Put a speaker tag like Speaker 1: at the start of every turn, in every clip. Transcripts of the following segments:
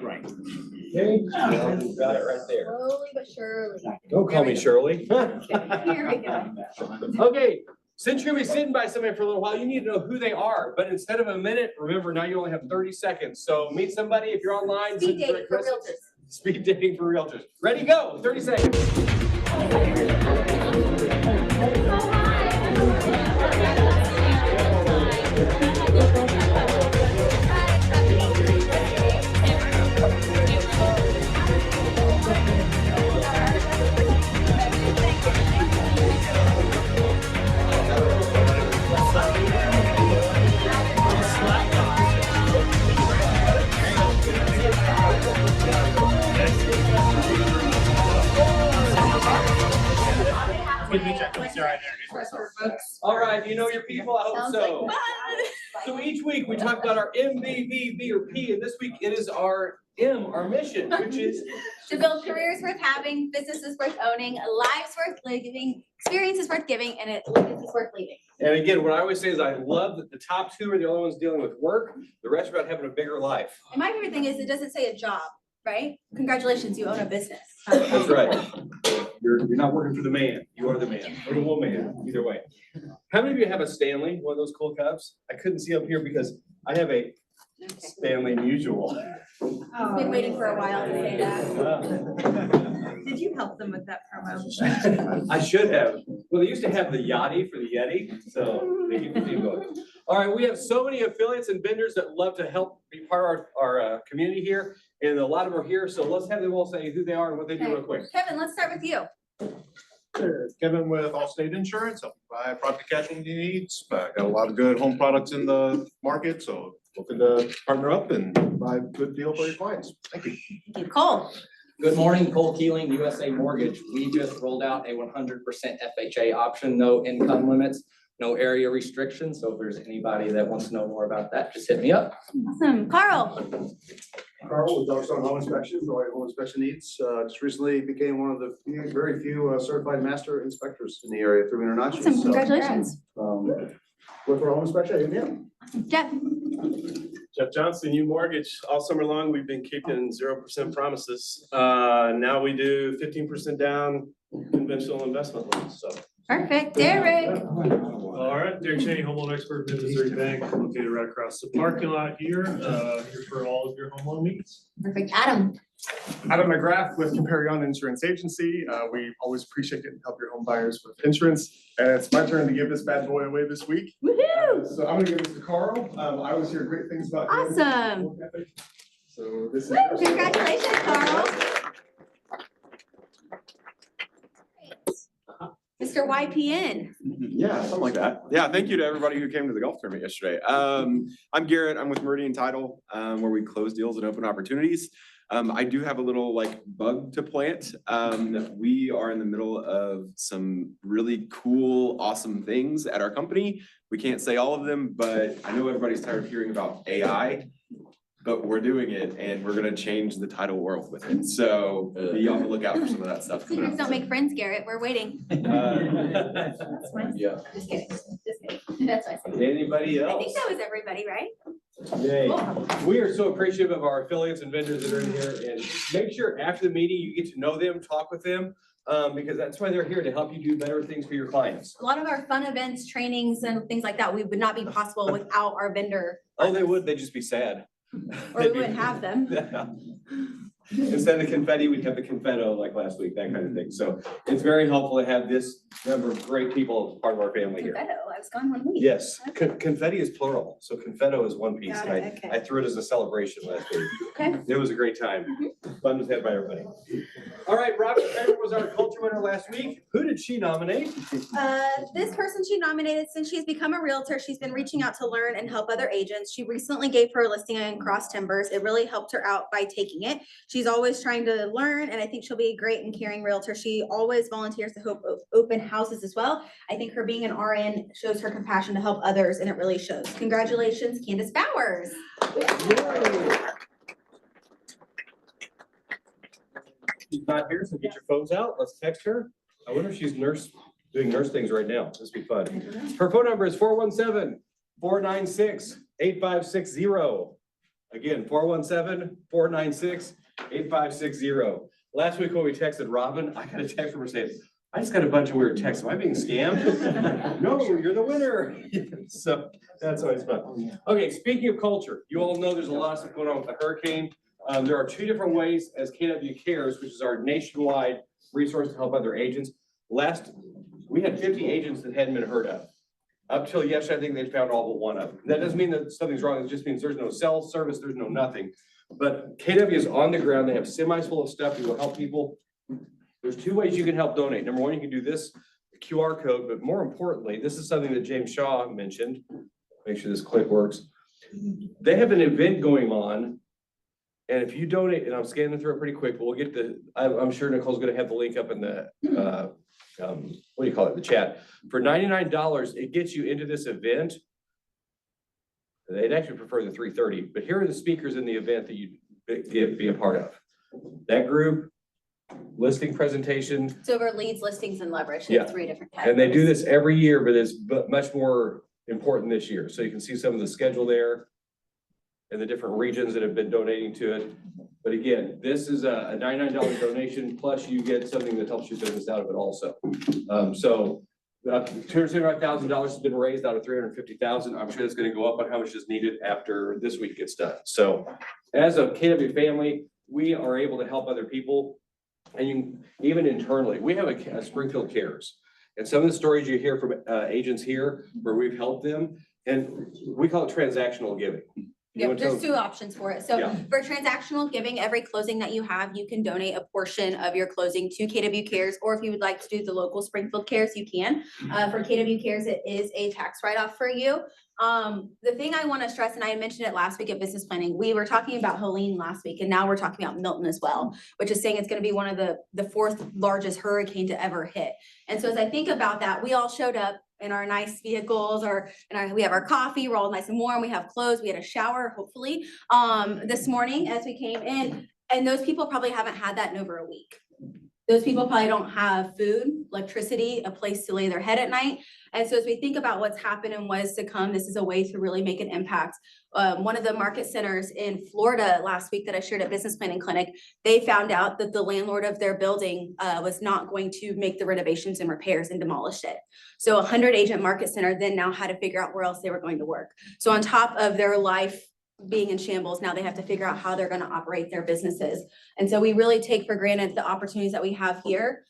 Speaker 1: Right. Okay, you got it right there.
Speaker 2: Slowly but surely.
Speaker 1: Don't call me Shirley.
Speaker 2: Here we go.
Speaker 1: Okay, since you're gonna be sitting by somebody for a little while, you need to know who they are. But instead of a minute, remember now you only have 30 seconds. So meet somebody if you're online.
Speaker 2: Speed dating for realtors.
Speaker 1: Speed dating for realtors. Ready, go. 30 seconds. All right, you know your people, I hope
Speaker 2: Sounds
Speaker 1: so.
Speaker 2: like
Speaker 1: So each week we talk about our MVV, B, or P, and this week it is our M, our mission, which is
Speaker 2: To build careers worth having, businesses worth owning, lives worth living, experiences worth giving, and legacies worth leaving.
Speaker 1: And again, what I always say is I love that the top two are the only ones dealing with work. The rest are about having a bigger life.
Speaker 2: And my favorite thing is it doesn't say a job, right? Congratulations, you own a business.
Speaker 1: That's right. You're not working for the man. You are the man or the woman, either way. How many of you have a Stanley, one of those cool cups? I couldn't see up here because I have a Stanley Mutual.
Speaker 2: Been waiting for a while to say that.
Speaker 3: Did you help them with that promo?
Speaker 1: I should have. Well, they used to have the Yachty for the Yeti, so they keep the theme going. All right, we have so many affiliates and vendors that love to help be part of our community here, and a lot of them are here, so let's have them all say who they are and what they do real quick.
Speaker 2: Kevin, let's start with you.
Speaker 4: Sure. Kevin with Allstate Insurance, help buy property casualty needs, got a lot of good home products in the market, so looking to partner up and buy a good deal for your clients. Thank you.
Speaker 2: Thank you. Cole.
Speaker 5: Good morning, Cole Keeling, USA Mortgage. We just rolled out a 100% FHA option, no income limits, no area restrictions. So if there's anybody that wants to know more about that, just hit me up.
Speaker 2: Awesome. Carl.
Speaker 6: Carl with Darkstone Home Inspection for all your home inspection needs. Just recently became one of the very few certified master inspectors in the area through International.
Speaker 2: Awesome. Congratulations.
Speaker 6: With our home inspection, hit me up.
Speaker 2: Jeff.
Speaker 7: Jeff Johnson, U Mortgage. All summer long, we've been keeping 0% promises. Now we do 15% down conventional investment loans, so.
Speaker 2: Perfect. Derek.
Speaker 8: All right, Derek Cheney, home loan expert, Mid-Missouri Bank, located right across the parking lot here, here for all of your home loan needs.
Speaker 2: Perfect. Adam.
Speaker 9: Adam McGrath with Comparion Insurance Agency. We always appreciate getting to help your home buyers with insurance. And it's my turn to give this bad boy away this week.
Speaker 2: Woohoo!
Speaker 9: So I'm gonna give this to Carl. I always hear great things about him.
Speaker 2: Awesome.
Speaker 9: So this is.
Speaker 2: Woo, congratulations, Carl. Mr. YPN.
Speaker 10: Yeah, something like that. Yeah, thank you to everybody who came to the golf tournament yesterday. I'm Garrett. I'm with Meridian Title, where we close deals and open opportunities. I do have a little bug to plant. We are in the middle of some really cool, awesome things at our company. We can't say all of them, but I know everybody's tired of hearing about AI. But we're doing it and we're gonna change the title world with it. So be on the lookout for some of that stuff.
Speaker 2: Secrets don't make friends, Garrett. We're waiting.
Speaker 5: That's my. Yeah.
Speaker 2: Just kidding. Just kidding. That's what I said.
Speaker 1: Anybody
Speaker 2: I
Speaker 1: else?
Speaker 2: think that was everybody, right?
Speaker 1: Yay.
Speaker 2: Cool.
Speaker 1: We are so appreciative of our affiliates and vendors that are in here, and make sure after the meeting, you get to know them, talk with them, because that's why they're here, to help you do better things for your clients.
Speaker 2: A lot of our fun events, trainings and things like that, we would not be possible without our vendor.
Speaker 1: Oh, they would, they'd just be sad.
Speaker 2: Or we wouldn't have them.
Speaker 1: Instead of confetti, we'd have the confetto like last week, that kind of thing. So it's very helpful to have this number of great people as part of our family here.
Speaker 2: Confetto, I was gone 1 week.
Speaker 1: Yes, confetti is plural, so confetto is one piece.
Speaker 2: Got
Speaker 1: And
Speaker 2: it, okay.
Speaker 1: I threw it as a celebration last week.
Speaker 2: Okay.
Speaker 1: It was a great time. Fun was had by everybody. All right, Robin Kramer was our culture winner last week. Who did she nominate?
Speaker 2: This person she nominated, since she's become a realtor, she's been reaching out to learn and help other agents. She recently gave her a listing in Cross Timbers. It really helped her out by taking it. She's always trying to learn, and I think she'll be a great and caring realtor. She always volunteers to help open houses as well. I think her being an RN shows her compassion to help others, and it really shows. Congratulations, Candace Bowers.
Speaker 1: She's not here, so get your phones out. Let's text her. I wonder if she's doing nurse things right now. This would be fun. Her phone number is 417-496-5600. 8560. Again, 417-496-8560. Last week when we texted Robin, I got a text from her saying, I just got a bunch of weird texts. Am I being scammed? No, you're the winner. So that's always fun. Okay, speaking of culture, you all know there's a lot of stuff going on with the hurricane. There are 2 different ways as KW Cares, which is our nationwide resource to help other agents. We had 50 agents that hadn't been heard of. Up till yesterday, I think they found all but one of them. That doesn't mean that something's wrong. It just means there's no cell service, there's no nothing. But KW is on the ground. They have semis full of stuff that will help people. There's 2 ways you can help donate. Number 1, you can do this QR code, but more importantly, this is something that James Shaw mentioned. Make sure this clip works. They have an event going on. And if you donate, and I'm scanning through it pretty quick, but we'll get I'm sure Nicole's gonna have the link up in the, what do you call it, the chat. For $99, it gets you into this event. They'd actually prefer the 3:30, but here are the speakers in the event that you be a part of. That group, listing presentation,
Speaker 2: So over leads, listings, and leverage,
Speaker 1: Yeah.
Speaker 2: 3 different
Speaker 1: and they do
Speaker 2: categories.
Speaker 1: this every year, but it's much more important this year. So you can see some of the schedule there and the different regions that have been donating to it. But again, this is a $99 donation, plus you get something that helps your business out of it also. So $275,000 has been raised out of $350,000. I'm sure it's gonna go up on how much is needed after this week gets done. So as a KW family, we are able to help other people. And even internally, we have a Springfield Cares. And some of the stories you hear from agents here where we've helped them, and we call it transactional giving. You
Speaker 2: Yeah,
Speaker 1: wanna
Speaker 2: there's
Speaker 1: tell-
Speaker 2: 2 options for it. So
Speaker 1: Yeah.
Speaker 2: for transactional giving, every closing that you have, you can donate a portion of your closing to KW Cares, or if you would like to do the local Springfield Cares, you can. For KW Cares, it is a tax write-off for you. The thing I want to stress, and I mentioned it last week at business planning, we were talking about Helene last week, and now we're talking about Milton as well, which is saying it's going to be one of the 4th largest hurricane to ever hit. And so as I think about that, we all showed up in our nice vehicles, we have our coffee, we're all nice and warm, we have clothes, we had a shower, hopefully, this morning as we came in. And those people probably haven't had that in over a week. Those people probably don't have food, electricity, a place to lay their head at night. And so as we think about what's happened and what is to come, this is a way to really make an impact. One of the market centers in Florida last week that I shared at Business Planning Clinic, they found out that the landlord of their building was not going to make the renovations and repairs and demolished it. So 100 agent market center then now had to figure out where else they were going to work. So on top of their life being in shambles, now they have to figure out how they're going to operate their businesses. And so we really take for granted the opportunities that we have here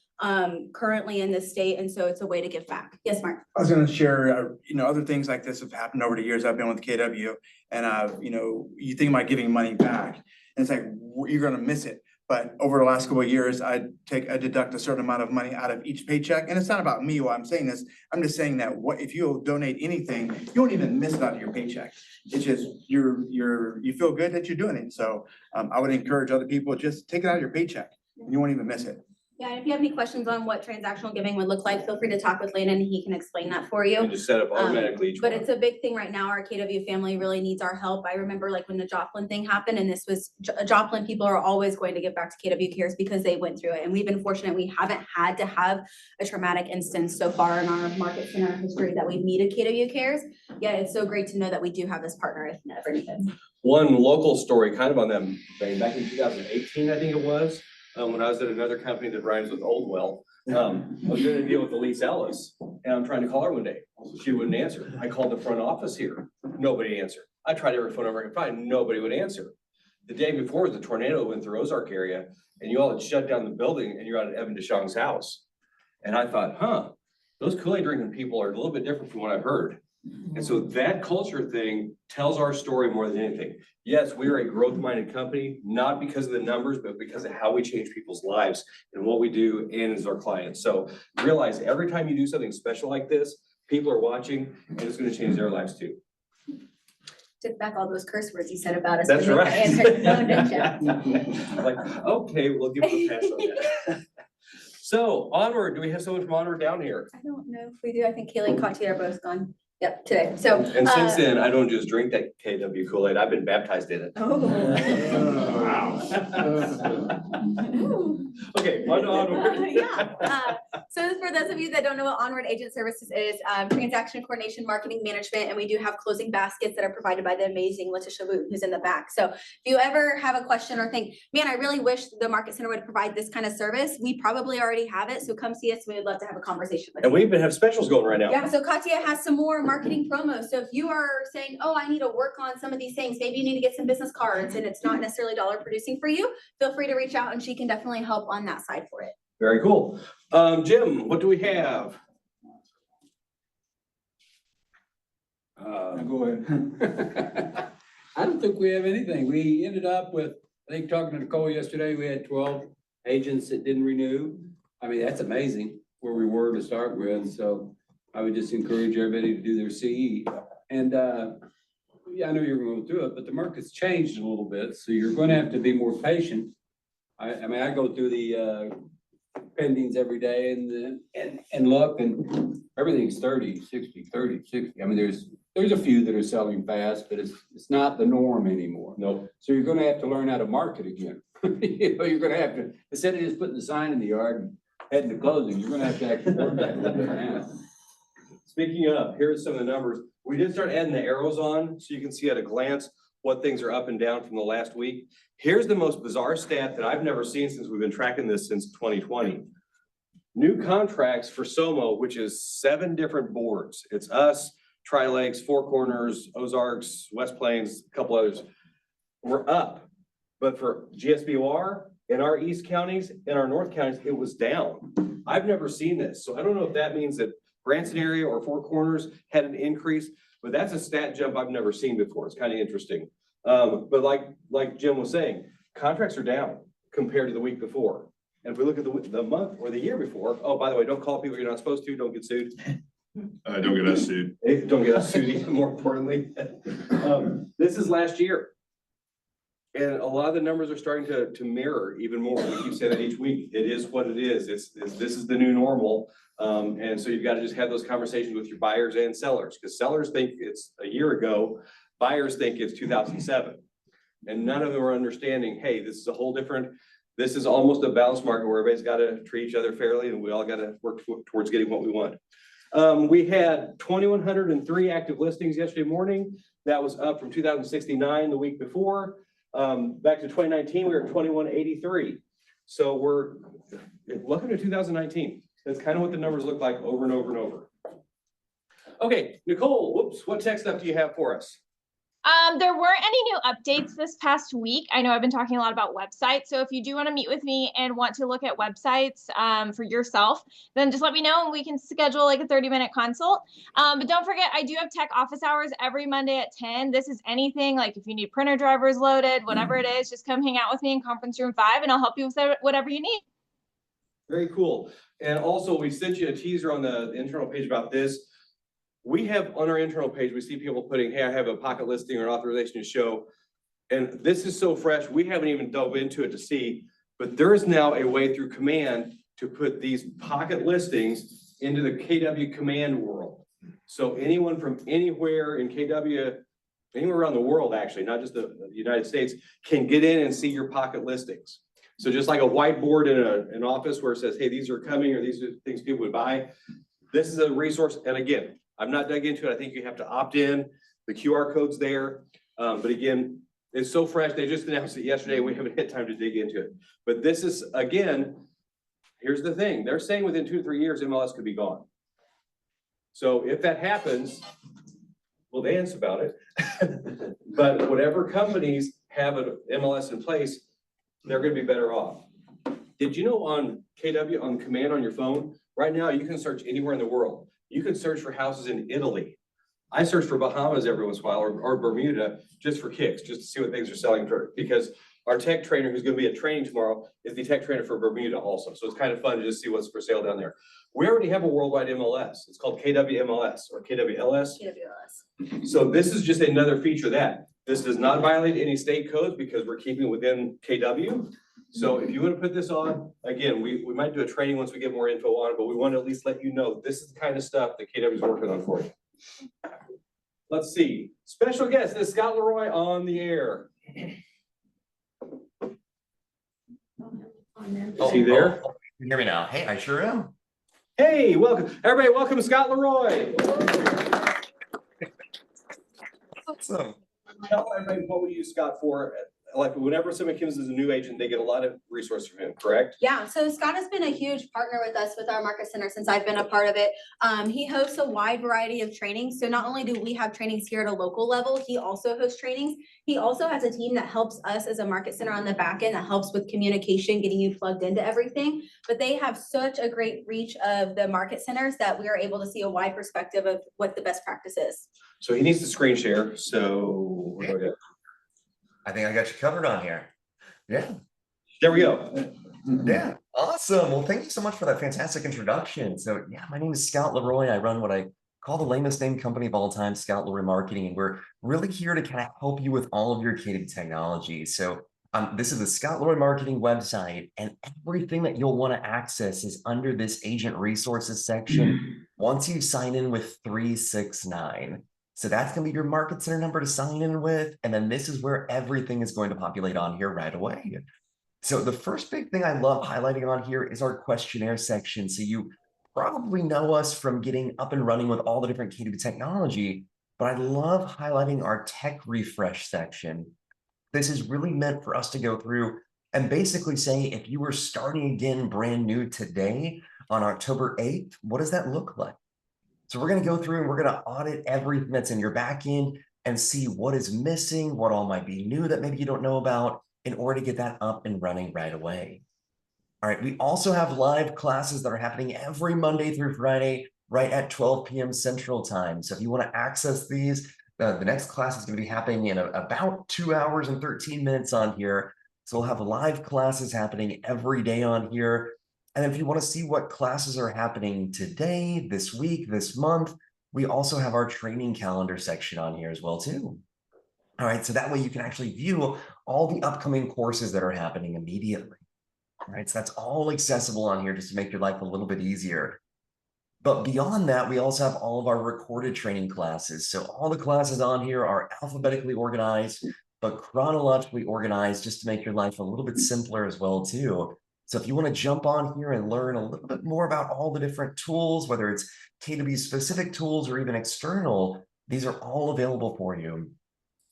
Speaker 2: currently in this state. And so it's a way to give back. Yes, Mark.
Speaker 11: I was gonna share, other things like this have happened over the years I've been with KW, and you think about giving money back, and it's like, you're gonna miss it. But over the last couple of years, I deduct a certain amount of money out of each paycheck, and it's not about me while I'm saying this. I'm just saying that if you donate anything, you won't even miss it out of your paycheck. It's just, you feel good that you're doing it. So I would encourage other people, just take it out of your paycheck, and you won't even miss it.
Speaker 2: Yeah, and if you have any questions on what transactional giving would look like, feel free to talk with Landon and he can explain that for you.
Speaker 1: And just set up automatically each
Speaker 2: But
Speaker 1: one.
Speaker 2: it's a big thing right now. Our KW family really needs our help. I remember like when the Joplin thing happened, and this was Joplin, people are always going to give back to KW Cares because they went through it. And we've been fortunate. We haven't had to have a traumatic instance so far in our market center history that we've needed KW Cares. Yeah, it's so great to know that we do have this partner if ever needed.
Speaker 1: One local story kind of on them, back in 2018, I think it was, when I was at another company that rhymes with Oldwell. I was doing a deal with Elise Ellis, and I'm trying to call her one day. She wouldn't answer. I called the front office here. Nobody answered. I tried every phone number I could find. Nobody would answer. The day before, the tornado went through Ozark area, and you all had shut down the building, and you're out at Evan DeShong's house. And I thought, those Kool-Aid drinking people are a little bit different from what I've heard. And so that culture thing tells our story more than anything. Yes, we are a growth-minded company, not because of the numbers, but because of how we change people's lives and what we do and as our clients. So realize every time you do something special like this, people are watching and it's going to change their lives too.
Speaker 2: Took back all those curse words you said about us.
Speaker 1: That's
Speaker 2: when you
Speaker 1: right.
Speaker 2: answered the phone, didn't you?
Speaker 1: Like, okay, we'll give them a pass on that. So Onward, do we have someone from Onward down here?
Speaker 2: I don't know if we do. I think Kaylee and Conti are both gone. Yep, today. So.
Speaker 1: And since then, I don't just drink that KW Kool-Aid. I've been baptized in it.
Speaker 2: Oh.
Speaker 1: Wow. Okay, onward.
Speaker 2: So for those of you that don't know what Onward Agent Services is, transaction coordination, marketing management, and we do have closing baskets that are provided by the amazing Letitia Wooten, who's in the back. So if you ever have a question or think, man, I really wish the Market Center would provide this kind of service, we probably already have it. So come see us. We would love to have a conversation with you.
Speaker 1: And we even have specials going right now.
Speaker 2: Yeah, so Katya has some more marketing promos. So if you are saying, oh, I need to work on some of these things, maybe you need to get some business cards and it's not necessarily dollar producing for you, feel free to reach out and she can definitely help on that side for it.
Speaker 1: Very cool. Jim, what do we have?
Speaker 12: Go ahead. I don't think we have anything. We ended up with, I think talking to Nicole yesterday, we had 12 agents that didn't renew. I mean, that's amazing where we were to start with. So I would just encourage everybody to do their CE. And yeah, I know you're going through it, but the market's changed a little bit. So you're going to have to be more patient. I mean, I go through the pendings every day and look, and everything's 30, 60, 30, 60. I mean, there's a few that are selling fast, but it's not the norm anymore.
Speaker 1: Nope.
Speaker 12: So you're gonna have to learn how to market again. You know, you're gonna have to, instead of just putting the sign in the yard and heading to closing, you're gonna have to actually work that a little bit now.
Speaker 1: Speaking of, here's some of the numbers. We did start adding the arrows on so you can see at a glance what things are up and down from the last week. Here's the most bizarre stat that I've never seen since we've been tracking this since 2020. New contracts for SOMO, which is 7 different boards. It's us, Tri-Lakes, Four Corners, Ozarks, West Plains, a couple others. We're up. But for GSBOR in our East counties, in our North counties, it was down. I've never seen this. So I don't know if that means that Branson area or Four Corners had an increase, but that's a stat jump I've never seen before. It's kind of interesting. But like Jim was saying, contracts are down compared to the week before. And if we look at the month or the year before, oh, by the way, don't call people you're not supposed to, don't get sued.
Speaker 4: Don't get us sued.
Speaker 1: Don't get us sued, even more importantly. This is last year. And a lot of the numbers are starting to mirror even more. We keep saying that each week. It is what it is. This is the new normal. And so you've got to just have those conversations with your buyers and sellers, because sellers think it's a year ago. Buyers think it's 2007. And none of them are understanding, hey, this is a whole different, this is almost a balanced market where everybody's got to treat each other fairly and we all got to work towards getting what we want. We had 2,103 active listings yesterday morning. That was up from 2,069 the week before. Back to 2019, we were at 2,183. So we're welcome to 2019. That's kind of what the numbers look like over and over and over. Okay, Nicole, whoops, what tech stuff do you have for us?
Speaker 13: There weren't any new updates this past week. I know I've been talking a lot about websites. So if you do want to meet with me and want to look at websites for yourself, then just let me know and we can schedule like a 30-minute consult. But don't forget, I do have tech office hours every Monday at 10. This is anything like if you need printer drivers loaded, whatever it is, just come hang out with me in conference room 5 and I'll help you with whatever you need.
Speaker 1: Very cool. And also we sent you a teaser on the internal page about this. We have on our internal page, we see people putting, hey, I have a pocket listing or an authorization to show. And this is so fresh, we haven't even dove into it to see, but there is now a way through Command to put these pocket listings into the KW Command world. So anyone from anywhere in KW, anywhere around the world, actually, not just the United States, can get in and see your pocket listings. So just like a whiteboard in an office where it says, hey, these are coming, or these are things people would buy. This is a resource. And again, I've not dug into it. I think you have to opt in. The QR code's there. But again, it's so fresh. They just announced it yesterday. We haven't had time to dig into it. But this is, again, here's the thing. They're saying within 2 to 3 years, MLS could be gone. So if that happens, we'll dance about it. But whatever companies have an MLS in place, they're going to be better off. Did you know on KW, on Command on your phone, right now you can search anywhere in the world. You can search for houses in Italy. I search for Bahamas every once in a while, or Bermuda, just for kicks, just to see what things are selling for, because our tech trainer who's going to be at training tomorrow is the tech trainer for Bermuda also. So it's kind of fun to just see what's for sale down there. We already have a worldwide MLS. It's called KW MLS or KWLS.
Speaker 2: KWLS.
Speaker 1: So this is just another feature that this does not violate any state codes because we're keeping within KW. So if you want to put this on, again, we might do a training once we get more info on it, but we want to at least let you know this is the kind of stuff that KW is working on for you. Let's see. Special guest is Scott Leroy on the air. Is he there?
Speaker 14: Oh, you hear me now? Hey, I sure am.
Speaker 1: Hey, welcome, everybody, welcome Scott Leroy.
Speaker 14: Awesome.
Speaker 1: Tell everybody what we use Scott for. Like whenever somebody comes as a new agent, they get a lot of resources from him, correct?
Speaker 2: Yeah, so Scott has been a huge partner with us with our Market Center since I've been a part of it. He hosts a wide variety of trainings. So not only do we have trainings here at a local level, he also hosts trainings. He also has a team that helps us as a Market Center on the back end that helps with communication, getting you plugged into everything. But they have such a great reach of the Market Centers that we are able to see a wide perspective of what the best practice is.
Speaker 1: So he needs to screen share, so where do I go?
Speaker 14: I think I got you covered on here. Yeah.
Speaker 1: There we go.
Speaker 14: Yeah. Awesome. Well, thank you so much for that fantastic introduction. So yeah, my name is Scott Leroy. I run what I call the lamest named company of all time, Scout Leroy Marketing, and we're really here to kind of help you with all of your K2B technology. So this is the Scout Leroy Marketing website, and everything that you'll want to access is under this agent resources section once you sign in with 369. So that's going to be your Market Center number to sign in with. And then this is where everything is going to populate on here right away. So the first big thing I love highlighting on here is our questionnaire section. So you probably know us from getting up and running with all the different K2B technology, but I love highlighting our tech refresh section. This is really meant for us to go through and basically say, if you were starting again brand new today on October 8th, what does that look like? So we're going to go through and we're going to audit everything that's in your back end and see what is missing, what all might be new that maybe you don't know about in order to get that up and running right away. All right, we also have live classes that are happening every Monday through Friday, right at 12 p.m. Central Time. So if you want to access these, the next class is going to be happening in about 2 hours and 13 minutes on here. So we'll have live classes happening every day on here. And if you want to see what classes are happening today, this week, this month, we also have our training calendar section on here as well too. All right, so that way you can actually view all the upcoming courses that are happening immediately. All right, so that's all accessible on here just to make your life a little bit easier. But beyond that, we also have all of our recorded training classes. So all the classes on here are alphabetically organized, but chronologically organized just to make your life a little bit simpler as well too. So if you want to jump on here and learn a little bit more about all the different tools, whether it's K2B specific tools or even external, these are all available for you.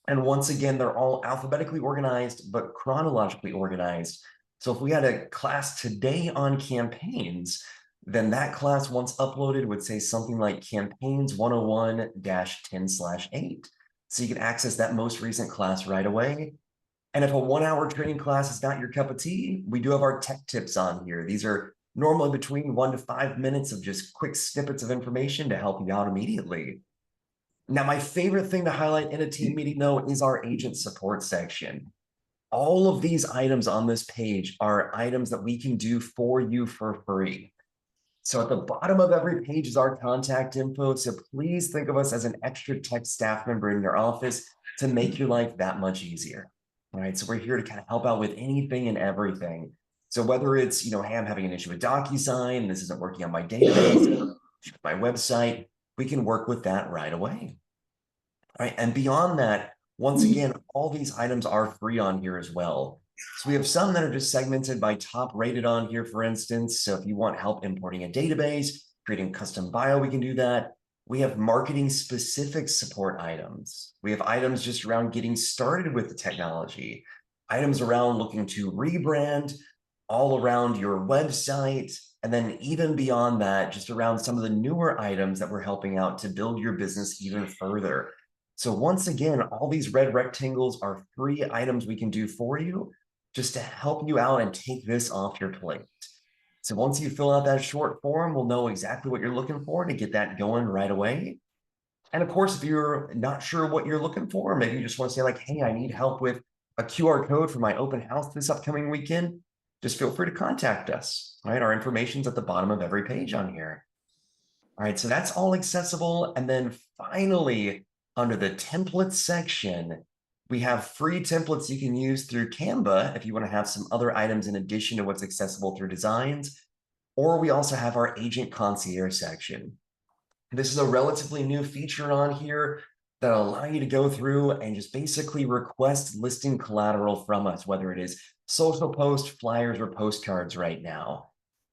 Speaker 14: And once again, they're all alphabetically organized, but chronologically organized. So if we had a class today on campaigns, then that class once uploaded would say something like Campaigns 101-10/8. So you can access that most recent class right away. And if a 1 hour training class is not your cup of tea, we do have our tech tips on here. These are normally between 1 to 5 minutes of just quick snippets of information to help you out immediately. Now, my favorite thing to highlight in a team meeting though is our agent support section. All of these items on this page are items that we can do for you for free. So at the bottom of every page is our contact info. So please think of us as an extra tech staff member in your office to make your life that much easier. All right, so we're here to kind of help out with anything and everything. So whether it's, hey, I'm having an issue with DocuSign, this isn't working on my database, my website, we can work with that right away. All right, and beyond that, once again, all these items are free on here as well. So we have some that are just segmented by top rated on here, for instance. So if you want help importing a database, creating custom bio, we can do that. We have marketing specific support items. We have items just around getting started with the technology, items around looking to rebrand, all around your website, and then even beyond that, just around some of the newer items that we're helping out to build your business even further. So once again, all these red rectangles are free items we can do for you just to help you out and take this off your plate. So once you fill out that short form, we'll know exactly what you're looking for to get that going right away. And of course, if you're not sure what you're looking for, maybe you just want to say like, hey, I need help with a QR code for my open house this upcoming weekend, just feel free to contact us. All right, our information's at the bottom of every page on here. All right, so that's all accessible. And then finally, under the templates section, we have free templates you can use through Canva if you want to have some other items in addition to what's accessible through Designs, or we also have our Agent Concierge section. This is a relatively new feature on here that'll allow you to go through and just basically request listing collateral from us, whether it is social post, flyers, or postcards right now.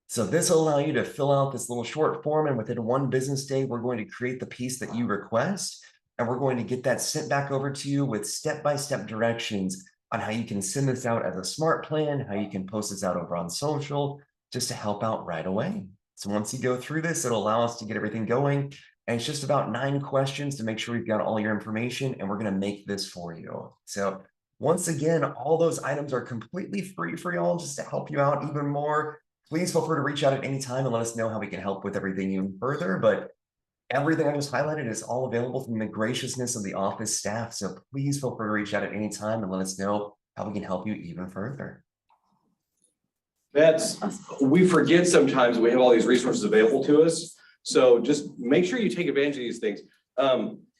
Speaker 14: So this will allow you to fill out this little short form, and within one business day, we're going to create the piece that you request, and we're going to get that sent back over to you with step-by-step directions on how you can send this out as a smart plan, how you can post this out over on social, just to help out right away. So once you go through this, it'll allow us to get everything going. And it's just about 9 questions to make sure we've got all your information, and we're gonna make this for you. So once again, all those items are completely free for y'all, just to help you out even more. Please feel free to reach out at any time and let us know how we can help with everything even further. But everything I just highlighted is all available from the graciousness of the office staff. So please feel free to reach out at any time and let us know how we can help you even further.
Speaker 1: We forget sometimes we have all these resources available to us. So just make sure you take advantage of these things.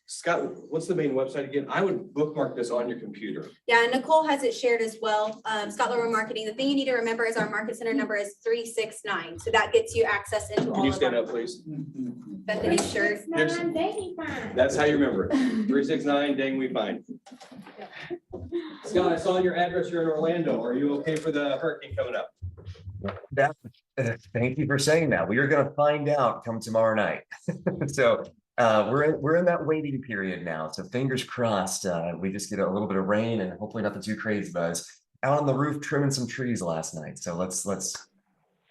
Speaker 1: Scott, what's the main website again? I would bookmark this on your computer.
Speaker 2: Yeah, and Nicole has it shared as well. Scott Leroy Marketing. The thing you need to remember is our Market Center number is 369. So that gets you access into all
Speaker 1: Can you
Speaker 2: of
Speaker 1: stand
Speaker 2: our.
Speaker 1: up, please?
Speaker 2: Bethany, sure.
Speaker 1: That's how you remember it. 369, dang, we find. Scott, I saw your address. You're in Orlando. Are you okay for the hurricane coming up?
Speaker 14: Thank you for saying that. We are going to find out come tomorrow night. So we're in that waiting period now. So fingers crossed. We just get a little bit of rain and hopefully nothing too crazy. But I was out on the roof trimming some trees last night. So let's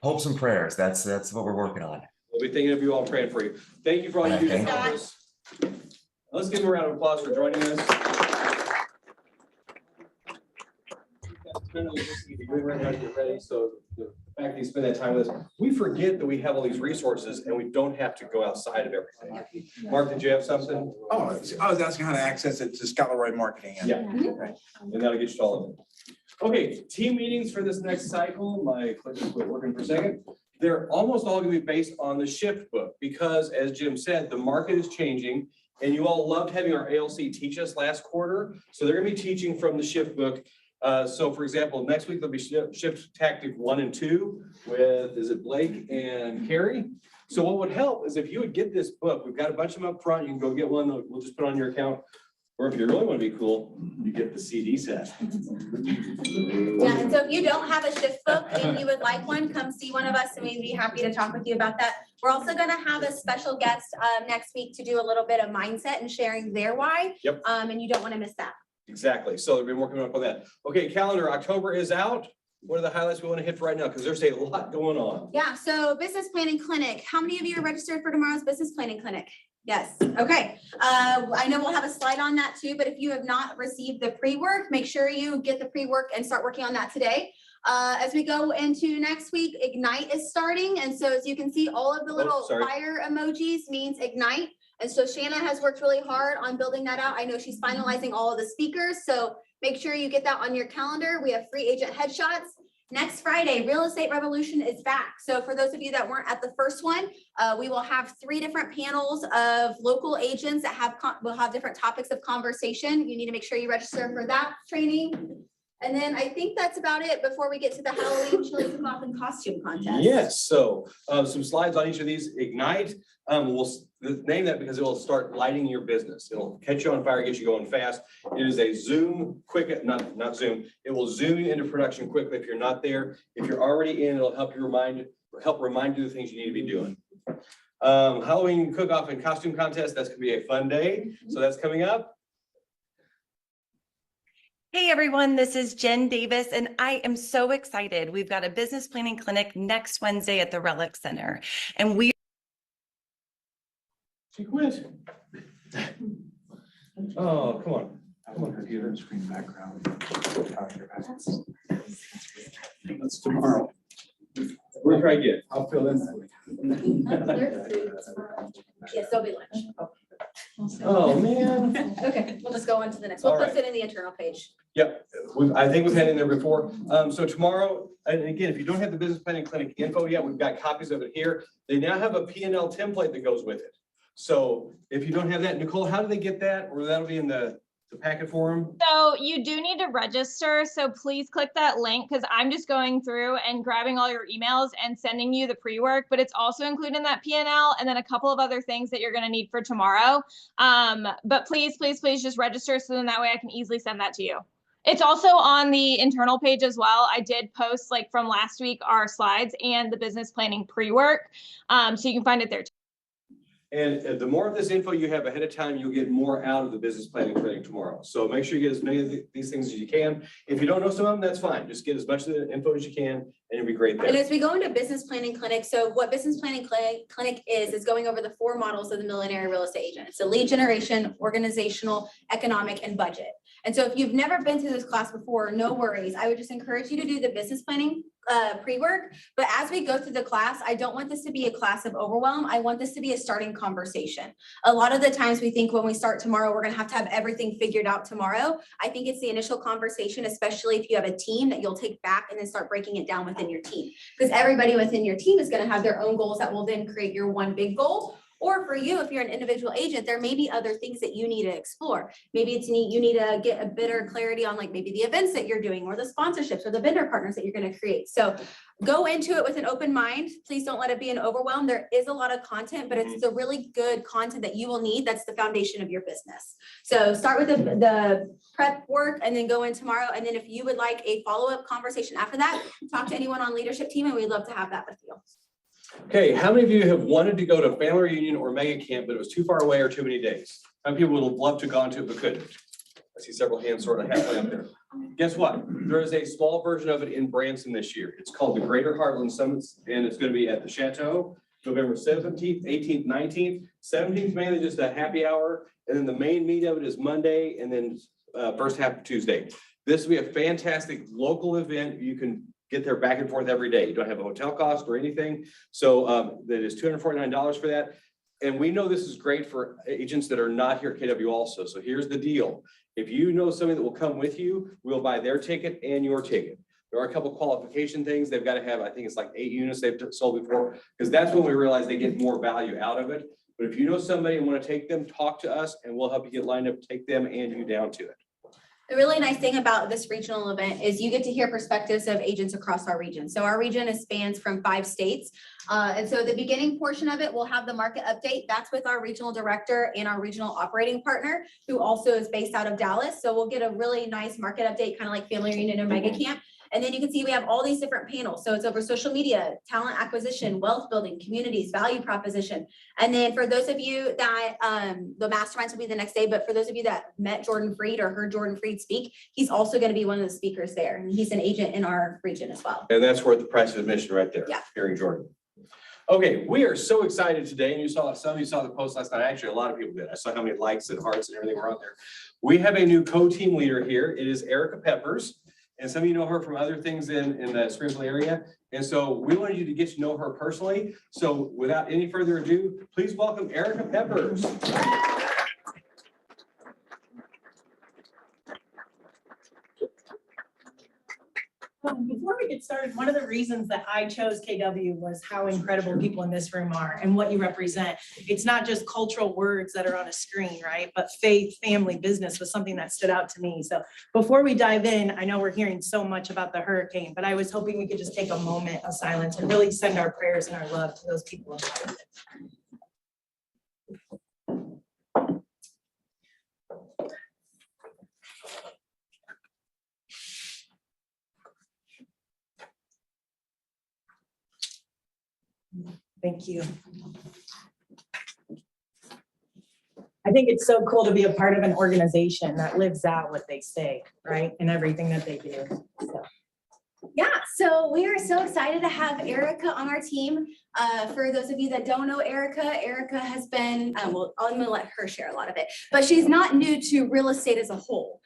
Speaker 14: hope some prayers. That's what we're working on.
Speaker 1: We'll be thinking of you all, praying for you. Thank you for all you do to help us. Let's give him a round of applause for joining us. So the fact that you spend that time with us, we forget that we have all these resources and we don't have to go outside of everything. Mark, did you have something?
Speaker 11: Oh, I was asking how to access it to Scott Leroy Marketing.
Speaker 1: Yeah. And that'll get you all of it. Okay, team meetings for this next cycle. My clicker quit working for a second. They're almost all gonna be based on the shift book because, as Jim said, the market is changing. And you all loved having our ALC teach us last quarter. So they're gonna be teaching from the shift book. So for example, next week there'll be shift tactic 1 and 2 with, is it Blake and Carrie? So what would help is if you would get this book, we've got a bunch of them up front. You can go get one. We'll just put it on your account. Or if you really want to be cool, you get the CD set.
Speaker 2: Yeah, and so if you don't have a shift book and you would like one, come see one of us and we'd be happy to talk with you about that. We're also gonna have a special guest next week to do a little bit of mindset and sharing their why.
Speaker 1: Yep.
Speaker 2: And you don't want to miss that.
Speaker 1: Exactly. So they've been working up on that. Okay, calendar, October is out. What are the highlights we want to hit for right now? Because there's a lot going on.
Speaker 2: Yeah, so business planning clinic. How many of you are registered for tomorrow's business planning clinic? Yes, okay. I know we'll have a slide on that too, but if you have not received the pre-work, make sure you get the pre-work and start working on that today. As we go into next week, Ignite is starting. And so as you can see, all of the little fire emojis means Ignite. And so Shanna has worked really hard on building that out. I know she's finalizing all of the speakers. So make sure you get that on your calendar. We have free agent headshots. Next Friday, Real Estate Revolution is back. So for those of you that weren't at the first one, we will have 3 different panels of local agents that will have different topics of conversation. You need to make sure you register for that training. And then I think that's about it before we get to the Halloween chili cook-off and costume contest.
Speaker 1: Yes, so some slides on each of these. Ignite, we'll name that because it will start lighting your business. It'll catch you on fire, get you going fast. It is a Zoom quick, not Zoom. It will zoom you into production quickly if you're not there. If you're already in, it'll help remind you the things you need to be doing. Halloween cook-off and costume contest, that's gonna be a fun day. So that's coming up.
Speaker 15: Hey everyone, this is Jen Davis, and I am so excited. We've got a business planning clinic next Wednesday at the Relic Center, and we.
Speaker 1: She quit. Oh, come on. Come on, computer.
Speaker 11: Screen background.
Speaker 1: That's tomorrow. We're trying again.
Speaker 11: I'll fill in that.
Speaker 2: Yes, there'll be lunch.
Speaker 1: Oh, man.
Speaker 2: Okay, we'll just go on to the next. We'll
Speaker 1: All
Speaker 2: post
Speaker 1: right.
Speaker 2: it in the internal page.
Speaker 1: Yep, I think we've had it in there before. So tomorrow, and again, if you don't have the business planning clinic info yet, we've got copies of it here. They now have a P&L template that goes with it. So if you don't have that, Nicole, how do they get that? Or that'll be in the packet for them?
Speaker 13: So you do need to register. So please click that link because I'm just going through and grabbing all your emails and sending you the pre-work, but it's also included in that P&L and then a couple of other things that you're going to need for tomorrow. But please just register so then that way I can easily send that to you. It's also on the internal page as well. I did post like from last week our slides and the business planning pre-work. So you can find it there too.
Speaker 1: And the more of this info you have ahead of time, you'll get more out of the business planning clinic tomorrow. So make sure you get as many of these things as you can. If you don't know some of them, that's fine. Just get as much of the info as you can and you'll be great
Speaker 2: And
Speaker 1: there.
Speaker 2: as we go into business planning clinic, so what business planning clinic is going over the 4 models of the millionaire real estate agent. It's a lead generation, organizational, economic, and budget. And so if you've never been to this class before, no worries. I would just encourage you to do the business planning pre-work. But as we go through the class, I don't want this to be a class of overwhelm. I want this to be a starting conversation. A lot of the times we think when we start tomorrow, we're going to have everything figured out tomorrow. I think it's the initial conversation, especially if you have a team, that you'll take back and then start breaking it down within your team. Because everybody within your team is going to have their own goals that will then create your one big goal. Or for you, if you're an individual agent, there may be other things that you need to explore. Maybe you need to get a better clarity on like maybe the events that you're doing or the sponsorships or the vendor partners that you're going to create. So go into it with an open mind. Please don't let it be an overwhelm. There is a lot of content, but it's the really good content that you will need. That's the foundation of your business. So start with the prep work and then go in tomorrow. And then if you would like a follow-up conversation after that, talk to anyone on leadership team and we'd love to have that with you.
Speaker 1: Okay, how many of you have wanted to go to family reunion or mega camp, but it was too far away or too many days? Some people would have loved to have gone to it, but couldn't. I see several hands sort of halfway up there. Guess what? There is a small version of it in Branson this year. It's called the Greater Heartland Summits, and it's going to be at the Chateau, November 17th, 18th, 19th. 17th mainly just a happy hour, and then the main meet of it is Monday, and then first half of Tuesday. This will be a fantastic local event. You can get there back and forth every day. You don't have a hotel cost or anything. So that is $249 for that. And we know this is great for agents that are not here at KW also. So here's the deal. If you know somebody that will come with you, we'll buy their ticket and your ticket. There are a couple qualification things. They've got to have, I think it's like 8 units they've sold before, because that's when we realize they get more value out of it. But if you know somebody and want to take them, talk to us and we'll help you get lined up, take them and you down to it.
Speaker 2: The really nice thing about this regional event is you get to hear perspectives of agents across our region. So our region spans from 5 states. And so the beginning portion of it will have the market update. That's with our regional director and our regional operating partner, who also is based out of Dallas. So we'll get a really nice market update, kind of like family reunion or mega camp. And then you can see we have all these different panels. So it's over social media, talent acquisition, wealth building, communities, value proposition. And then for those of you that the masterminds will be the next day, but for those of you that met Jordan Freed or heard Jordan Freed speak, he's also going to be one of the speakers there. And he's an agent in our region as well.
Speaker 1: And that's worth the price of admission right there.
Speaker 2: Yeah.
Speaker 1: Hearing Jordan. Okay, we are so excited today. And some of you saw the post last night. Actually, a lot of people did. I saw how many likes and hearts and everything were on there. We have a new co-team leader here. It is Erica Peppers. And some of you know her from other things in the Springfield area. And so we wanted you to get to know her personally. So without any further ado, please welcome Erica Peppers.
Speaker 16: Before we get started, one of the reasons that I chose KW was how incredible people in this room are and what you represent. It's not just cultural words that are on a screen, right? But faith, family, business was something that stood out to me. So before we dive in, I know we're hearing so much about the hurricane, but I was hoping we could just take a moment of silence and really send our prayers and our love to those people affected. Thank you. I think it's so cool to be a part of an organization that lives out what they say, right? In everything that they do. So.
Speaker 2: Yeah, so we are so excited to have Erica on our team. For those of you that don't know Erica has been, well, I'm gonna let her share a lot of it, but she's not new to real estate as a whole.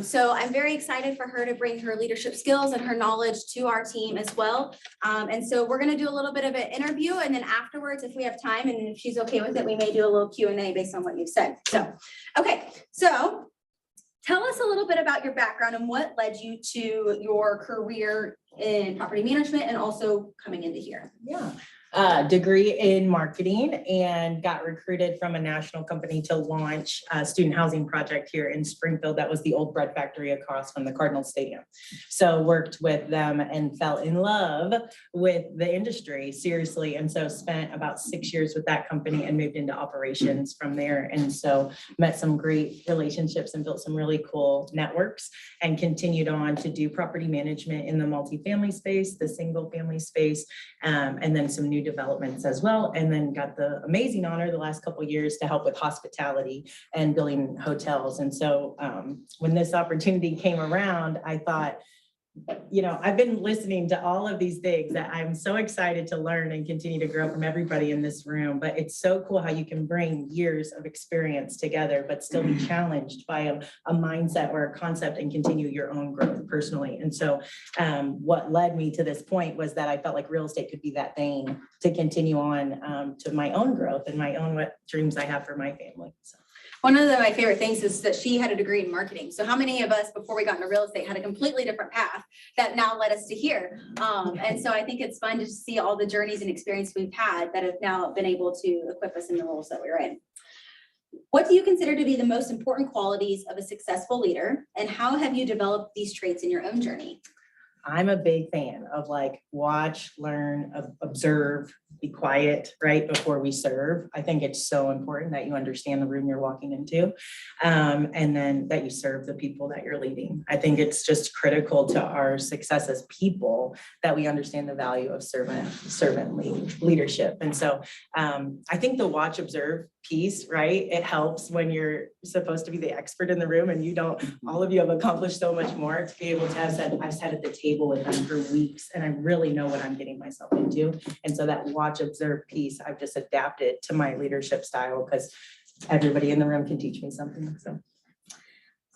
Speaker 2: So I'm very excited for her to bring her leadership skills and her knowledge to our team as well. And so we're gonna do a little bit of an interview, and then afterwards, if we have time and if she's okay with it, we may do a little Q&A based on what you've said. So, okay, so tell us a little bit about your background and what led you to your career in property management and also coming into here.
Speaker 16: Yeah. degree in marketing and got recruited from a national company to launch a student housing project here in Springfield. That was the old bread factory across from the Cardinal Stadium. So worked with them and fell in love with the industry, seriously. And so spent about 6 years with that company and moved into operations from there. And so met some great relationships and built some really cool networks and continued on to do property management in the multifamily space, the single family space, and then some new developments as well. And then got the amazing honor the last couple of years to help with hospitality and building hotels. And so when this opportunity came around, I thought, you know, I've been listening to all of these things that I'm so excited to learn and continue to grow from everybody in this room. But it's so cool how you can bring years of experience together, but still be challenged by a mindset or a concept and continue your own growth personally. And so what led me to this point was that I felt like real estate could be that vein to continue on to my own growth and my own what dreams I have for my family. So.
Speaker 2: One of my favorite things is that she had a degree in marketing. So how many of us before we got into real estate had a completely different path that now led us to here? And so I think it's fun to see all the journeys and experience we've had that have now been able to equip us in the roles that we're in. What do you consider to be the most important qualities of a successful leader? And how have you developed these traits in your own journey?
Speaker 16: I'm a big fan of like watch, learn, observe, be quiet right before we serve. I think it's so important that you understand the room you're walking into, and then that you serve the people that you're leading. I think it's just critical to our success as people that we understand the value of servant leadership. And so I think the watch, observe piece, right? It helps when you're supposed to be the expert in the room and you don't, all of you have accomplished so much more to be able to have said, I've sat at the table with them for weeks and I really know what I'm getting myself into. And so that watch, observe piece, I've just adapted to my leadership style because everybody in the room can teach me something. So.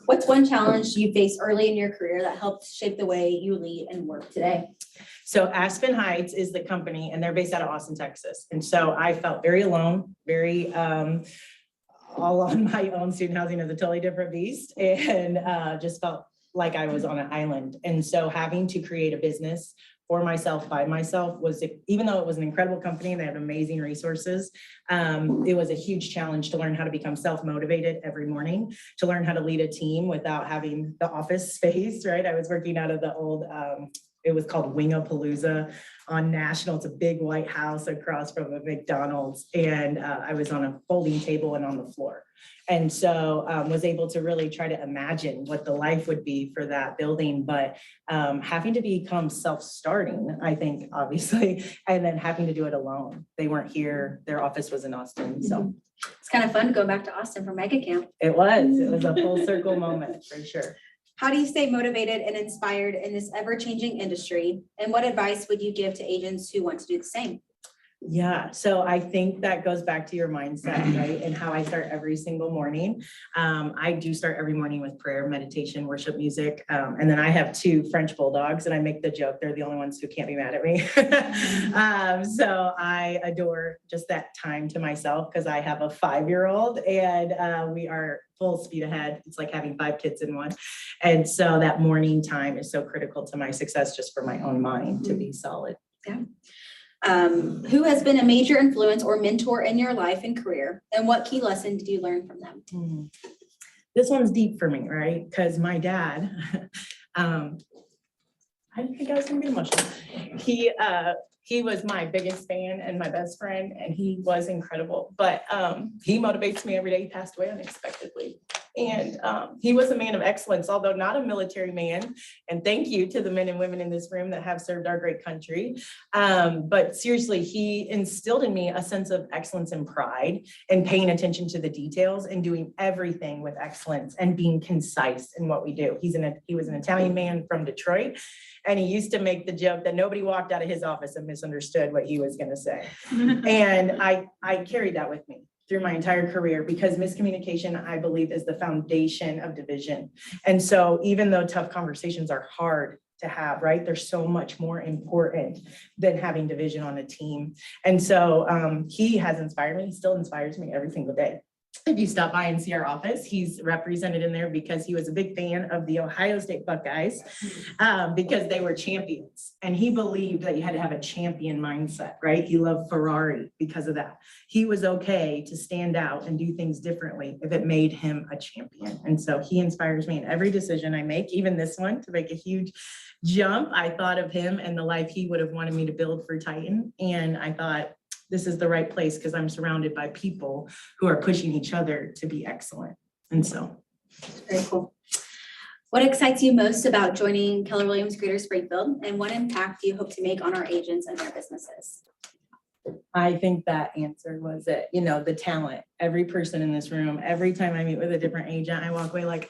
Speaker 2: What's one challenge you faced early in your career that helped shape the way you lead and work today?
Speaker 16: So Aspen Heights is the company and they're based out of Austin, Texas. And so I felt very alone, very all on my own. Student housing is a totally different beast and just felt like I was on an island. And so having to create a business for myself, by myself was, even though it was an incredible company and they have amazing resources, it was a huge challenge to learn how to become self-motivated every morning, to learn how to lead a team without having the office space, right? I was working out of the old, it was called Wingapalooza on National. It's a big white house across from a McDonald's. And I was on a folding table and on the floor. And so was able to really try to imagine what the life would be for that building, but having to become self-starting, I think, obviously, and then having to do it alone. They weren't here. Their office was in Austin. So
Speaker 2: it's kind of fun to go back to Austin for Mega Camp.
Speaker 16: It was a full circle moment for sure.
Speaker 2: How do you stay motivated and inspired in this ever-changing industry? And what advice would you give to agents who want to do the same?
Speaker 16: Yeah, so I think that goes back to your mindset, right? And how I start every single morning. I do start every morning with prayer, meditation, worship music. And then I have 2 French bulldogs and I make the joke, they're the only ones who can't be mad at me. So I adore just that time to myself because I have a 5-year-old and we are full speed ahead. It's like having 5 kids in one. And so that morning time is so critical to my success just for my own mind to be solid.
Speaker 2: Yeah. Who has been a major influence or mentor in your life and career? And what key lesson did you learn from them?
Speaker 16: This one's deep for me, right? Because my dad, I didn't think I was gonna be emotional. He was my biggest fan and my best friend, and he was incredible. But he motivates me every day. He passed away unexpectedly. And he was a man of excellence, although not a military man. And thank you to the men and women in this room that have served our great country. But seriously, he instilled in me a sense of excellence and pride and paying attention to the details and doing everything with excellence and being concise in what we do. He was an Italian man from Detroit. And he used to make the joke that nobody walked out of his office and misunderstood what he was going to say. And I carried that with me through my entire career because miscommunication, I believe, is the foundation of division. And so even though tough conversations are hard to have, right, they're so much more important than having division on a team. And so he has inspired me. He still inspires me every single day. if you stop by and see our office, he's represented in there because he was a big fan of the Ohio State Buckeyes, because they were champions. And he believed that you had to have a champion mindset, right? He loved Ferrari because of that. He was okay to stand out and do things differently if it made him a champion. And so he inspires me in every decision I make, even this one, to make a huge jump. I thought of him and the life he would have wanted me to build for Titan. And I thought, this is the right place because I'm surrounded by people who are pushing each other to be excellent. And so.
Speaker 2: Very cool. What excites you most about joining Keller Williams Greater Springfield, and what impact do you hope to make on our agents and their businesses?
Speaker 16: I think that answer was it, you know, the talent, every person in this room, every time I meet with a different agent, I walk away like, wow.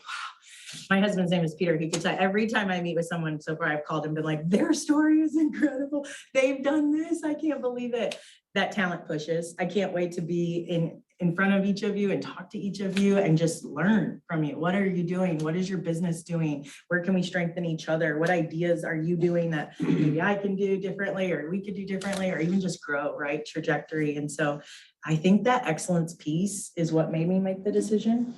Speaker 16: My husband's name is Peter. He could tell every time I meet with someone so far, I've called him, been like, their story is incredible. They've done this. I can't believe it. That talent pushes. I can't wait to be in front of each of you and talk to each of you and just learn from you. What are you doing? What is your business doing? Where can we strengthen each other? What ideas are you doing that maybe I can do differently, or we could do differently, or even just grow, right? Trajectory. And so I think that excellence piece is what made me make the decision.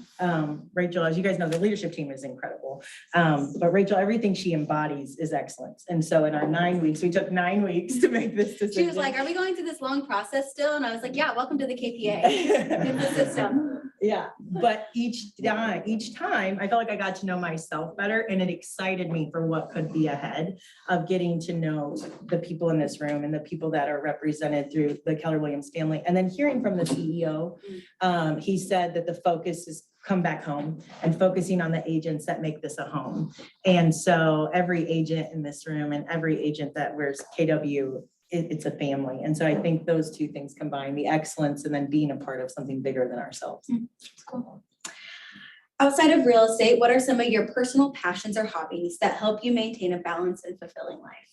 Speaker 16: Rachel, as you guys know, the leadership team is incredible. But Rachel, everything she embodies is excellence. And so in our 9 weeks, we took 9 weeks to make this decision.
Speaker 2: She was like, are we going through this long process still? And I was like, yeah, welcome to the KPA. It's the system.
Speaker 16: Yeah, but each time I felt like I got to know myself better, and it excited me for what could be ahead of getting to know the people in this room and the people that are represented through the Keller Williams family. And then hearing from the CEO, he said that the focus is come back home and focusing on the agents that make this a home. And so every agent in this room and every agent that wears KW, it's a family. And so I think those two things combine, the excellence and then being a part of something bigger than ourselves.
Speaker 2: Cool. Outside of real estate, what are some of your personal passions or hobbies that help you maintain a balanced and fulfilling life?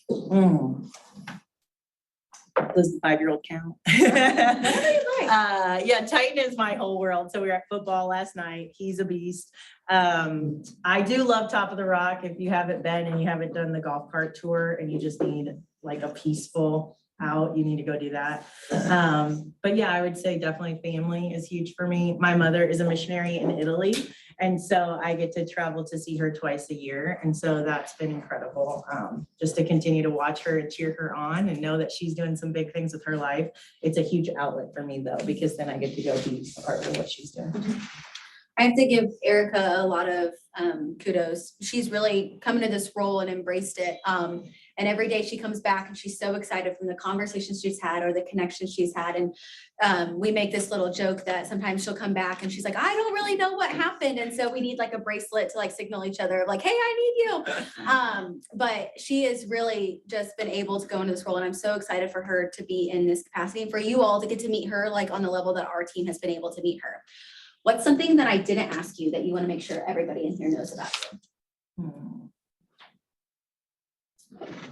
Speaker 16: Does the 5-year-old count? Yeah, Titan is my whole world. So we were at football last night. He's a beast. I do love Top of the Rock. If you haven't been and you haven't done the golf cart tour and you just need like a peaceful out, you need to go do that. But yeah, I would say definitely family is huge for me. My mother is a missionary in Italy. And so I get to travel to see her twice a year. And so that's been incredible. Just to continue to watch her and cheer her on and know that she's doing some big things with her life. It's a huge outlet for me though, because then I get to go be a part of what she's doing.
Speaker 2: I have to give Erica a lot of kudos. She's really come into this role and embraced it. And every day she comes back and she's so excited from the conversations she's had or the connections she's had. And we make this little joke that sometimes she'll come back and she's like, I don't really know what happened. And so we need like a bracelet to like signal each other like, hey, I need you. But she has really just been able to go into this role. And I'm so excited for her to be in this capacity and for you all to get to meet her like on the level that our team has been able to meet her. What's something that I didn't ask you that you want to make sure everybody in here knows about you?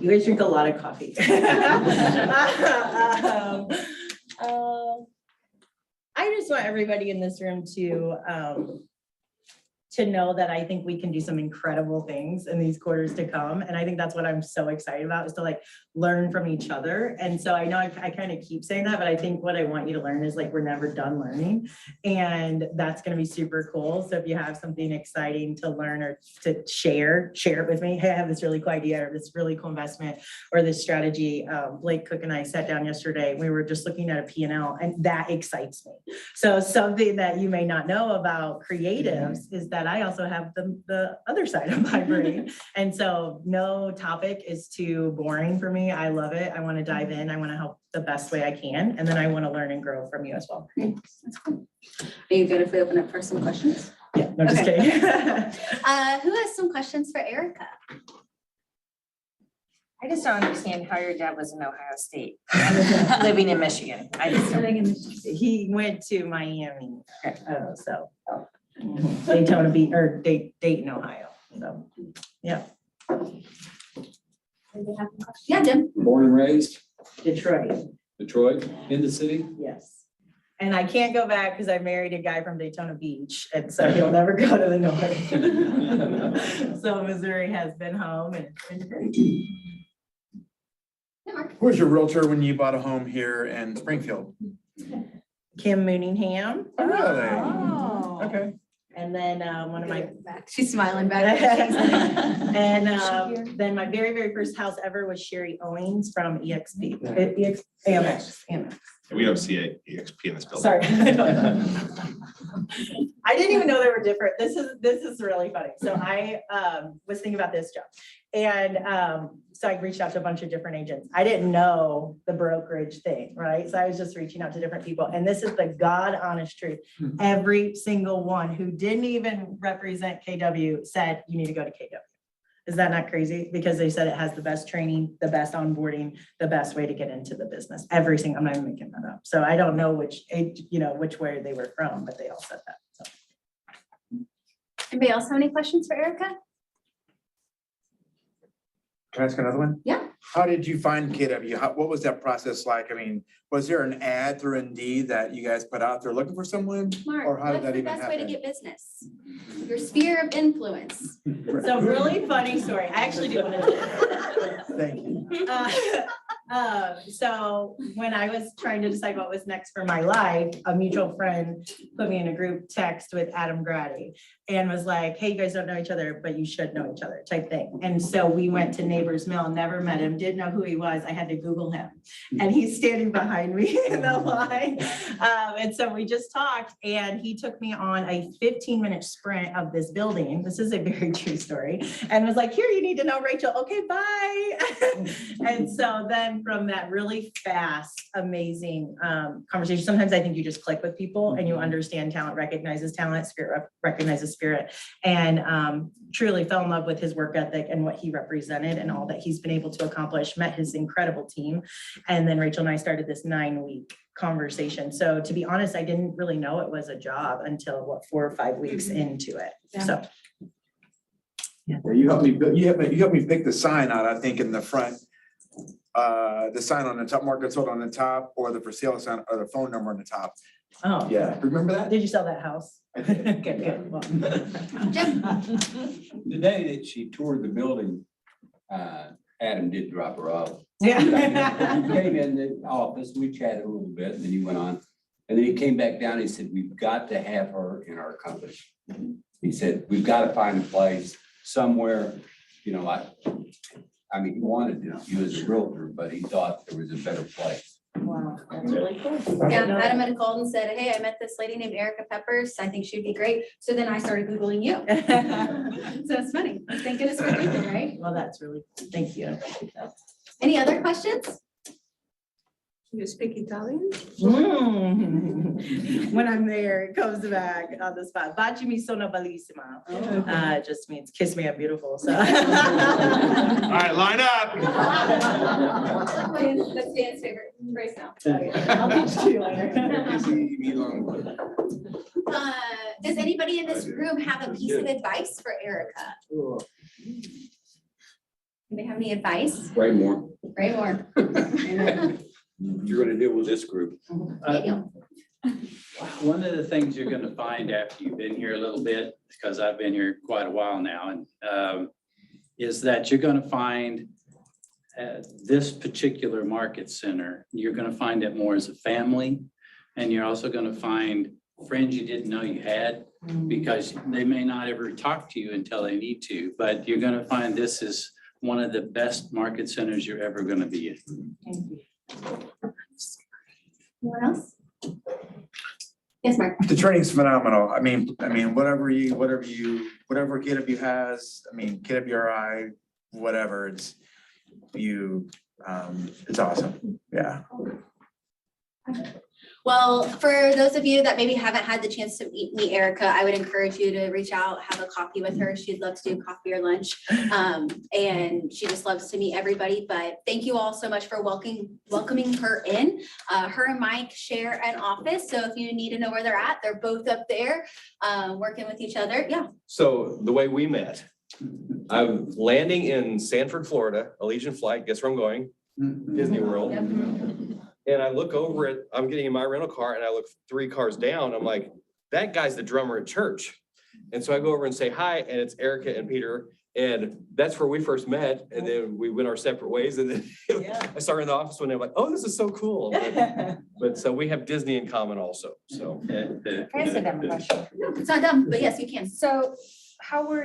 Speaker 16: You guys drink a lot of coffee. I just want everybody in this room to know that I think we can do some incredible things in these quarters to come. And I think that's what I'm so excited about, is to like learn from each other. And so I know I kind of keep saying that, but I think what I want you to learn is like, we're never done learning. And that's going to be super cool. So if you have something exciting to learn or to share it with me. Hey, I have this really cool idea or this really cool investment or this strategy. Blake Cook and I sat down yesterday. We were just looking at a P&L and that excites me. So something that you may not know about creatives is that I also have the other side of my brain. And so no topic is too boring for me. I love it. I want to dive in. I want to help the best way I can. And then I want to learn and grow from you as well.
Speaker 2: That's cool. Are you good if we open up for some questions?
Speaker 16: Yeah, no, just kidding.
Speaker 2: Who has some questions for Erica?
Speaker 3: I just don't understand how your dad was in Ohio State, living in Michigan. I just don't.
Speaker 16: He went to Miami, so Daytona Beach or Dayton, Ohio. So, yeah.
Speaker 2: Yeah, Jim.
Speaker 12: Born and raised
Speaker 16: Detroit.
Speaker 12: in the city.
Speaker 16: Yes. And I can't go back because I married a guy from Daytona Beach, and so he'll never go to the north. So Missouri has been home and it's been great.
Speaker 11: Who was your realtor when you bought a home here in Springfield?
Speaker 16: Kim Mooningham.
Speaker 11: Oh, really? Okay.
Speaker 16: And then one of my.
Speaker 2: She's smiling back.
Speaker 16: And then my very, very first house ever was Sherry Owings from AMX.
Speaker 4: We don't see a EXP in this building.
Speaker 16: Sorry. I didn't even know they were different. This is really funny. So I was thinking about this job. And so I reached out to a bunch of different agents. I didn't know the brokerage thing, right? So I was just reaching out to different people. And this is the God honest truth. Every single one who didn't even represent KW said, you need to go to KW. Is that not crazy? Because they said it has the best training, the best onboarding, the best way to get into the business. Every single, I'm not even making that up. So I don't know which way they were from, but they all said that. So.
Speaker 2: Anybody else have any questions for Erica?
Speaker 11: Can I ask another one?
Speaker 2: Yeah.
Speaker 11: How did you find KW? What was that process like? I mean, was there an ad through Indeed that you guys put out there looking for someone? Or
Speaker 2: Mark,
Speaker 11: how did
Speaker 2: what's
Speaker 11: that
Speaker 2: the
Speaker 11: even
Speaker 2: best way to
Speaker 11: happen?
Speaker 2: get business? Your sphere of influence.
Speaker 16: So really funny story. I actually do want to.
Speaker 11: Thank you.
Speaker 16: So when I was trying to decide what was next for my life, a mutual friend put me in a group text with Adam Grady and was like, hey, you guys don't know each other, but you should know each other type thing. And so we went to Neighbors Mill, never met him, didn't know who he was. I had to Google him. And he's standing behind me in the line. And so we just talked and he took me on a 15-minute sprint of this building. This is a very true story. And was like, here, you need to know Rachel. Okay, bye. And so then from that really fast, amazing conversation, sometimes I think you just click with people and you understand talent recognizes talent, spirit recognizes spirit, and truly fell in love with his work ethic and what he represented and all that he's been able to accomplish, met his incredible team. And then Rachel and I started this 9-week conversation. So to be honest, I didn't really know it was a job until 4 or 5 weeks into it.
Speaker 2: Yeah.
Speaker 16: So.
Speaker 11: Yeah, you helped me pick the sign out, I think, in the front. The sign on the top, Market sold on the top, or the for sale sign, or the phone number on the top.
Speaker 16: Oh.
Speaker 11: Yeah, remember that?
Speaker 16: Did you sell that house? Good. Well.
Speaker 12: The day that she toured the building, Adam did drop her off.
Speaker 16: Yeah.
Speaker 12: He came in the office, we chatted a little bit, and then he went on. And then he came back down, he said, we've got to have her in our company. He said, we've got to find a place somewhere, you know, I mean, he wanted you as a realtor, but he thought there was a better place.
Speaker 16: Wow, that's really cool.
Speaker 2: Yeah, Adam had called and said, hey, I met this lady named Erica Peppers. I think she'd be great. So then I started Googling you. So it's funny. Thank goodness for Google, right?
Speaker 16: Well, that's really cool. Thank you.
Speaker 2: Any other questions?
Speaker 17: You speak Italian?
Speaker 16: When I'm there, it comes back on the spot. Baci mi sono bellissima. It just means kiss me, I'm beautiful. So.
Speaker 4: All right, line up.
Speaker 2: That's Dan's favorite phrase now.
Speaker 16: I'll teach you later.
Speaker 2: Does anybody in this room have a piece of advice for Erica? Do they have any advice?
Speaker 12: Right more.
Speaker 2: Ray Moore.
Speaker 12: You're gonna deal with this group.
Speaker 2: Daniel.
Speaker 18: One of the things you're gonna find after you've been here a little bit, because I've been here quite a while now, and is that you're gonna find this particular market center, you're gonna find it more as a family, and you're also gonna find friends you didn't know you had, because they may not ever talk to you until they need to, but you're gonna find this is one of the best market centers you're ever gonna be in.
Speaker 2: Anyone else? Yes, Mark.
Speaker 11: The training's phenomenal. I mean, whatever KW has, I mean, KWRI, whatever, it's awesome. Yeah.
Speaker 2: Well, for those of you that maybe haven't had the chance to meet Erica, I would encourage you to reach out, have a coffee with her. She'd love to do coffee or lunch. And she just loves to meet everybody. But thank you all so much for welcoming her in. Her and Mike share an office. So if you need to know where they're at, they're both up there working with each other. Yeah.
Speaker 1: So the way we met, I'm landing in Sanford, Florida, Allegiant flight. Guess where I'm going? Disney World. And I look over it, I'm getting in my rental car and I look 3 cars down. I'm like, that guy's the drummer at church. And so I go over and say hi, and it's Erica and Peter. And that's where we first met, and then we went our separate ways, and then I started in the office one day, I'm like, oh, this is so cool. But so we have Disney in common also, so.
Speaker 3: Can I ask a dumb question?
Speaker 2: No, it's not dumb, but yes, you can.
Speaker 3: So how will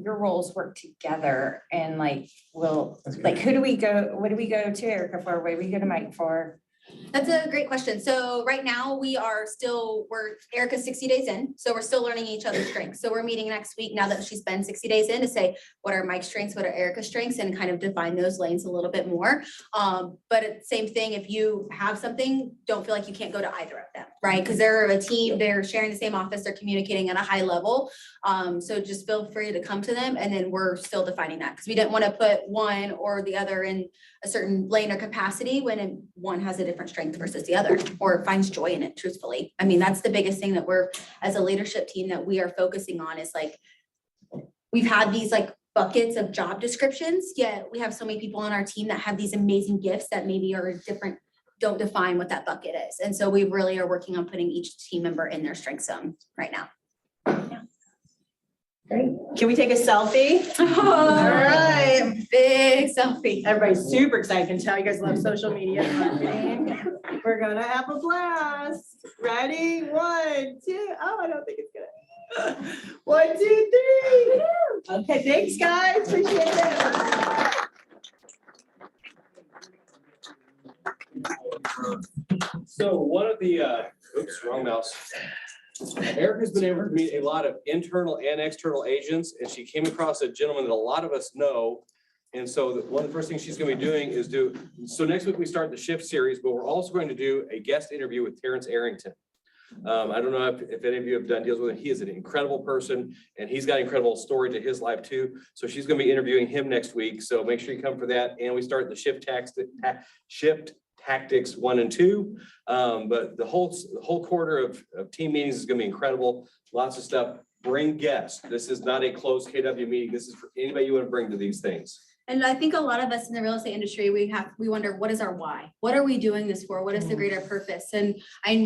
Speaker 3: your roles work together and like, who do we go, what do we go to Erica for? What do we go to Mike for?
Speaker 2: That's a great question. So right now we're Erica's 60 days in, so we're still learning each other's strengths. So we're meeting next week now that she's been 60 days in to say, what are Mike's strengths, what are Erica's strengths, and kind of define those lanes a little bit more. But it's the same thing, if you have something, don't feel like you can't go to either of them, right? Because they're a team, they're sharing the same office, they're communicating at a high level. So just feel free to come to them, and then we're still defining that, because we didn't want to put one or the other in a certain lane or capacity when one has a different strength versus the other, or finds joy in it, truthfully. I mean, that's the biggest thing that we're, as a leadership team, that we are focusing on is like, we've had these like buckets of job descriptions, yet we have so many people on our team that have these amazing gifts that maybe are different, don't define what that bucket is. And so we really are working on putting each team member in their strength zone right now.
Speaker 16: Great. Can we take a selfie?
Speaker 2: All right, big selfie.
Speaker 16: Everybody's super excited. I can tell you guys love social media and marketing. We're gonna have a blast. Ready? 1, 2. Oh, I don't think it's gonna. 1, 2, 3. Okay, thanks, guys. Appreciate it.
Speaker 1: So one of the, oops, wrong mouse. Erica's been able to meet a lot of internal and external agents, and she came across a gentleman that a lot of us know. And so one of the first things she's going to be doing is so next week we start the shift series, but we're also going to do a guest interview with Terrence Arrington. I don't know if any of you have done deals with him. He is an incredible person, and he's got an incredible story to his life too. So she's going to be interviewing him next week. So make sure you come for that. And we start the shift tactics 1 and 2. But the whole quarter of team meetings is going to be incredible. Lots of stuff. Bring guests. This is not a closed KW meeting. This is for anybody you want to bring to these things.
Speaker 2: And I think a lot of us in the real estate industry, we wonder, what is our why? What are we doing this for? What is the greater purpose? And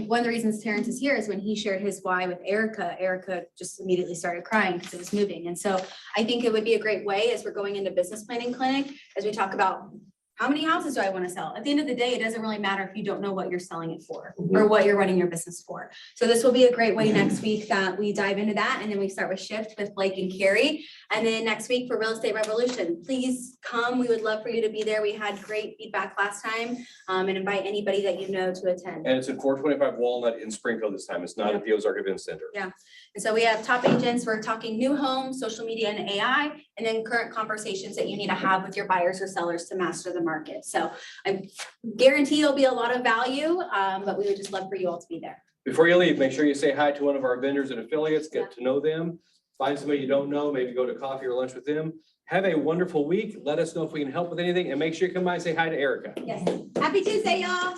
Speaker 2: one of the reasons Terrence is here is when he shared his why with Erica just immediately started crying because it was moving. And so I think it would be a great way as we're going into business planning clinic, as we talk about how many houses do I want to sell? At the end of the day, it doesn't really matter if you don't know what you're selling it for or what you're running your business for. So this will be a great way next week that we dive into that. And then we start with shift with Blake and Carrie. And then next week for Real Estate Revolution, please come. We would love for you to be there. We had great feedback last time, and invite anybody that you know to attend.
Speaker 1: And it's at 425 Walnut in Springfield this time. It's not at the Ozark Event Center.
Speaker 2: Yeah. And so we have top agents. We're talking new homes, social media and AI, and then current conversations that you need to have with your buyers or sellers to master the market. So I guarantee there'll be a lot of value, but we would just love for you all to be there.
Speaker 1: Before you leave, make sure you say hi to one of our vendors and affiliates, get to know them, find somebody you don't know, maybe go to coffee or lunch with them. Have a wonderful week. Let us know if we can help with anything, and make sure you come by and say hi to Erica.
Speaker 2: Yes. Happy Tuesday, y'all.